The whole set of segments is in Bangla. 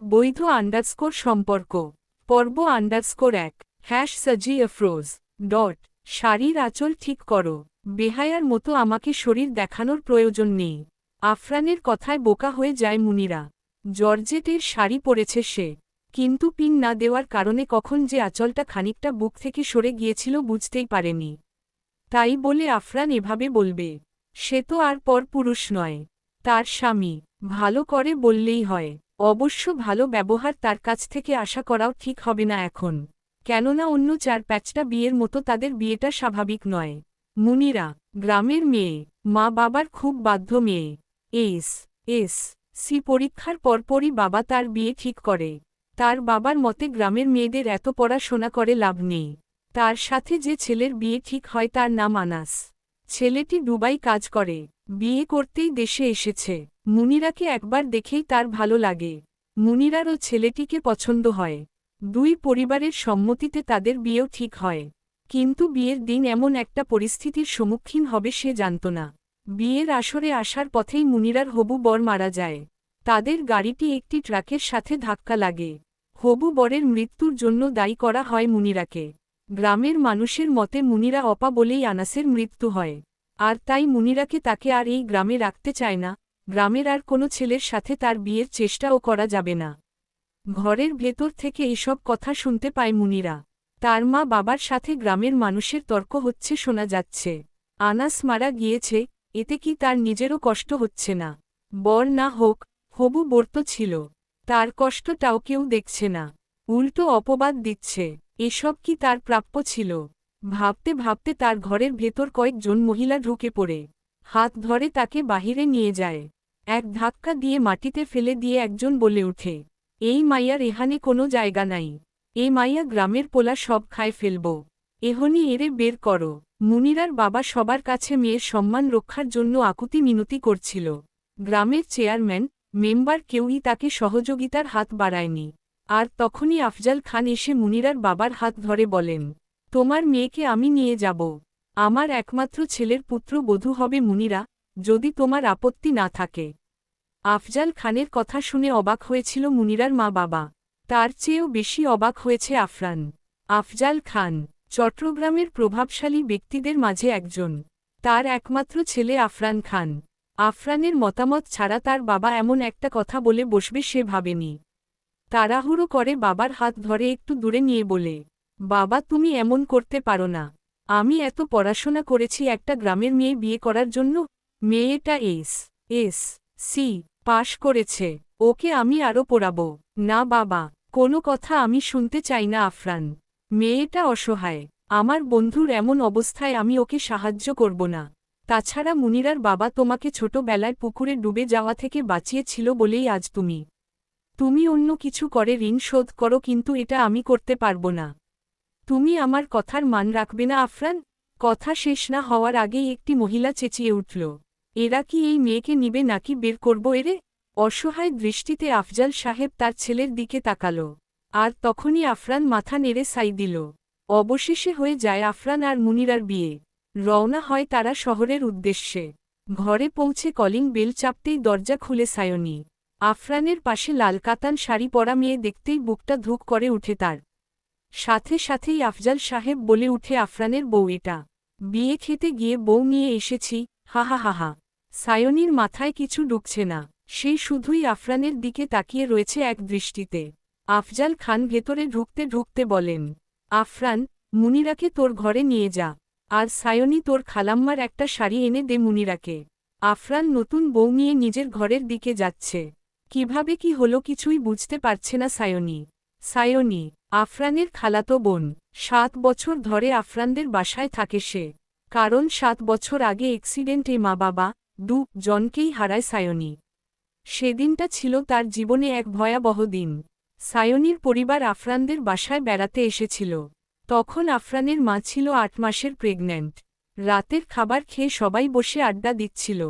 বৈধ আন্ডারস্কোর সম্পর্ক পর্ব_1 #সাজি আফরোজ শাড়ির আঁচল ঠিক করো। বেহায়ার মতো আমাকে শরীর দেখানোর প্রয়োজন নেই। আফরানের কথায় বোকা হয়ে যায় মুনিরা। জর্জেটের শাড়ি পরেছে সে, কিন্তু পিন না দেওয়ার কারণে কখন যে আঁচলটা খানিকটা বুক থেকে সরে গিয়েছিল বুঝতেই পারেনি। তাই বলে আফরান এভাবে বলবে? সে তো আর পরপুরুষ নয়, তার স্বামী। ভালো করে বললেই হয়। অবশ্য ভালো ব্যবহার তার কাছ থেকে আশা করাও ঠিক হবে না এখন, কেননা অন্য 4-5টা বিয়ের মতো তাদের বিয়েটা স্বাভাবিক নয়। মুনিরা গ্রামের মেয়ে, মা বাবার খুব বাধ্য মেয়ে। এস.সি পরীক্ষার পরপরই বাবা তার বিয়ে ঠিক করে। তার বাবার মতে গ্রামের মেয়েদের এত পড়াশোনা করে লাভ নেই। তার সাথে যে ছেলের বিয়ে ঠিক হয় তার নাম আনাস। ছেলেটি দুবাই কাজ করে, বিয়ে করতেই দেশে এসেছে। মুনিরাকে একবার দেখেই তার ভালো লাগে। মুনিরারও ছেলেটিকে পছন্দ হয়। দুই পরিবারের সম্মতিতে তাদের বিয়েও ঠিক হয়। কিন্তু বিয়ের দিন এমন একটা পরিস্থিতির সম্মুখীন হবে সে জানত না। বিয়ের আসরে আসার পথেই মুনিরার হবু বর মারা যায়। তাদের গাড়িটি একটি ট্রাকের সাথে ধাক্কা লাগে। হবু বরের মৃত্যুর জন্য দায়ী করা হয় মুনিরাকে। গ্রামের মানুষের মতে মুনিরা অপা বলেই আনাসের মৃত্যু হয়। আর তাই মুনিরাকে তাকে আর এই গ্রামে রাখতে চায় না। গ্রামের আর কোনো ছেলের সাথে তার বিয়ের চেষ্টাও করা যাবে না। ঘরের ভেতর থেকে এসব কথা শুনতে পায় মুনিরা। তার মা বাবার সাথে গ্রামের মানুষের তর্ক হচ্ছে শোনা যাচ্ছে। আনাস মারা গিয়েছে, এতে কি তার নিজেরও কষ্ট হচ্ছে না? বর না হোক, হবু বর তো ছিল, তার কষ্টটাও কেউ দেখছে না, উল্টো অপবাদ দিচ্ছে। এসব কি তার প্রাপ্য ছিল? ভাবতে ভাবতে তার ঘরের ভেতর কয়েকজন মহিলা ঢুকে পড়ে হাত ধরে তাকে বাহিরে নিয়ে যায়। এক ধাক্কা দিয়ে মাটিতে ফেলে দিয়ে একজন বলে ওঠে, এই মাইয়ার এখানে কোনো জায়গা নাই। এ মাইয়া গ্রামের পোলা সব খায় ফেলব। এহনি এরে বের করো। মুনিরার বাবা সবার কাছে মেয়ের সম্মান রক্ষার জন্য আকুতি মিনতি করছিল। গ্রামের চেয়ারম্যান, মেম্বার কেউই তাকে সহযোগিতার হাত বাড়ায়নি। আর তখনই আফজাল খান এসে মুনিরার বাবার হাত ধরে বলেন, তোমার মেয়েকে আমি নিয়ে যাব। আমার একমাত্র ছেলের পুত্রবধূ হবে মুনিরা, যদি তোমার আপত্তি না থাকে। আফজাল খানের কথা শুনে অবাক হয়েছিল মুনিরার মা বাবা। তার চেয়েও বেশি অবাক হয়েছে আফরান। আফজাল খান চট্টগ্রামের প্রভাবশালী ব্যক্তিদের মাঝে একজন। তার একমাত্র ছেলে আফরান খান। আফরানের মতামত ছাড়া তার বাবা এমন একটা কথা বলে বসবে সে ভাবেনি। তাড়াহুড়ো করে বাবার হাত ধরে একটু দূরে নিয়ে বলে, বাবা তুমি এমন করতে পারো না। আমি এত পড়াশোনা করেছি একটা গ্রামের মেয়ে বিয়ে করার জন্য। মেয়েটা এস.সি পাশ করেছে, ওকে আমি আরও পড়াবো। না বাবা, কোনো কথা আমি শুনতে চাই না আফরান। মেয়েটা অসহায়, আমার বন্ধুর এমন অবস্থায় আমি ওকে সাহায্য করব না। তাছাড়া মুনিরার বাবা তোমাকে ছোটবেলায় পুকুরে ডুবে যাওয়া থেকে বাঁচিয়েছিল বলেই আজ তুমি অন্য কিছু করে ঋণ শোধ করো, কিন্তু এটা আমি করতে পারবো না। তুমি আমার কথার মান রাখবে না আফরান? কথা শেষ না হওয়ার আগেই একটি মহিলা চেঁচিয়ে উঠল, এরা কি এই মেয়েকে নিবে নাকি বের করব এরে? অসহায় দৃষ্টিতে আফজাল সাহেব তার ছেলের দিকে তাকাল। আর তখনই আফরান মাথা নেড়ে সাই দিল। অবশেষে হয়ে যায় আফরান আর মুনিরার বিয়ে। রওনা হয় তারা শহরের উদ্দেশ্যে। ঘরে পৌঁছে কলিং বেল চাপতেই দরজা খুলে সায়নী। আফরানের পাশে লাল কাতান শাড়ি পরা মেয়ে দেখতেই বুকটা ধুক করে উঠে তার। সাথে সাথেই আফজাল সাহেব বলে উঠে, আফরানের বউ এটা। বিয়ে খেতে গিয়ে বউ নিয়ে এসেছি, হা হা হা হা। সায়নীর মাথায় কিছু ঢুকছে না, সেই শুধুই আফরানের দিকে তাকিয়ে রয়েছে এক দৃষ্টিতে। আফজাল খান ভেতরে ঢুকতে ঢুকতে বলেন, আফরান, মুনিরাকে তোর ঘরে নিয়ে যা। আর সায়নী তোর খালাম্মার একটা শাড়ি এনে দে মুনিরাকে। আফরান নতুন বউ নিয়ে নিজের ঘরের দিকে যাচ্ছে। কিভাবে কি হলো কিছুই বুঝতে পারছে না সায়নী আফরানের খালাতো বোন। 7 বছর ধরে আফরানদের বাসায় থাকে সে। কারণ 7 বছর আগে অ্যাক্সিডেন্টে মা বাবা জনকেই হারায় সায়নী। সেদিনটা ছিল তার জীবনে এক ভয়াবহ দিন। সায়নীর পরিবার আফরানদের বাসায় বেড়াতে এসেছিল। তখন আফরানের মা ছিল 8 মাসের প্রেগন্যান্ট। রাতের খাবার খেয়ে সবাই বসে আড্ডা দিচ্ছিল।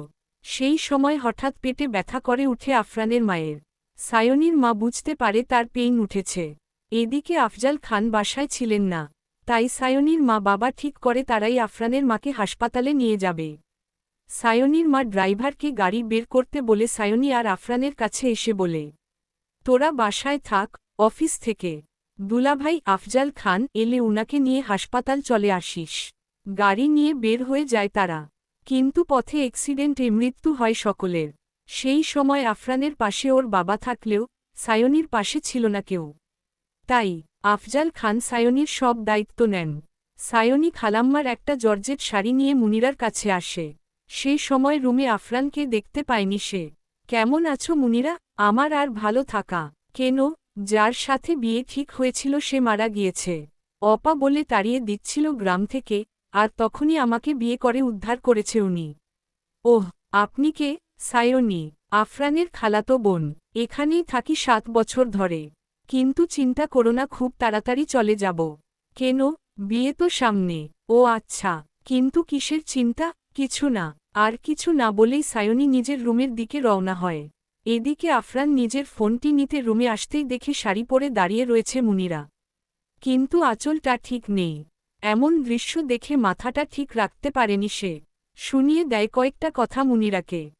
সেই সময় হঠাৎ পেটে ব্যথা করে উঠে আফরানের মায়ের। সায়নীর মা বুঝতে পারে তার পেইন উঠেছে। এদিকে আফজাল খান বাসায় ছিলেন না, তাই সায়নীর মা বাবা ঠিক করে তারাই আফরানের মাকে হাসপাতালে নিয়ে যাবে। সায়নীর মা ড্রাইভারকে গাড়ি বের করতে বলে সায়নী আর আফরানের কাছে এসে বলে, তোরা বাসায় থাক, অফিস থেকে দুলাভাই আফজাল খান এলে উনাকে নিয়ে হাসপাতাল চলে আসিস। গাড়ি নিয়ে বের হয়ে যায় তারা। কিন্তু পথে অ্যাক্সিডেন্টে মৃত্যু হয় সকলের। সেই সময় আফরানের পাশে ওর বাবা থাকলেও সায়নীর পাশে ছিল না কেউ। তাই আফজাল খান সায়নীর সব দায়িত্ব নেন। সায়নী খালাম্মার একটা জর্জেট শাড়ি নিয়ে মুনিরার কাছে আসে। সেই সময় রুমে আফরানকে দেখতে পায়নি সে। কেমন আছো মুনিরা? আমার আর ভালো থাকা। কেন? যার সাথে বিয়ে ঠিক হয়েছিল সে মারা গিয়েছে। অপা বলে তাড়িয়ে দিচ্ছিল গ্রাম থেকে, আর তখনই আমাকে বিয়ে করে উদ্ধার করেছে উনি। ওহ, আপনি কে? সায়নী, আফরানের খালাতো বোন। এখানেই থাকি 7 বছর ধরে। কিন্তু চিন্তা করো না, খুব তাড়াতাড়ি চলে যাব। কেন? বিয়ে তো সামনে। ও আচ্ছা, কিন্তু কিসের চিন্তা? কিছু না। আর কিছু না বলেই সায়নী নিজের রুমের দিকে রওনা হয়। এদিকে আফরান নিজের ফোনটি নিতে রুমে আসতেই দেখে শাড়ি পরে দাঁড়িয়ে রয়েছে মুনিরা। কিন্তু আঁচলটা ঠিক নেই। এমন দৃশ্য দেখে মাথাটা ঠিক রাখতে পারেনি সে। শুনিয়ে দেয় কয়েকটা কথা মুনিরাকে।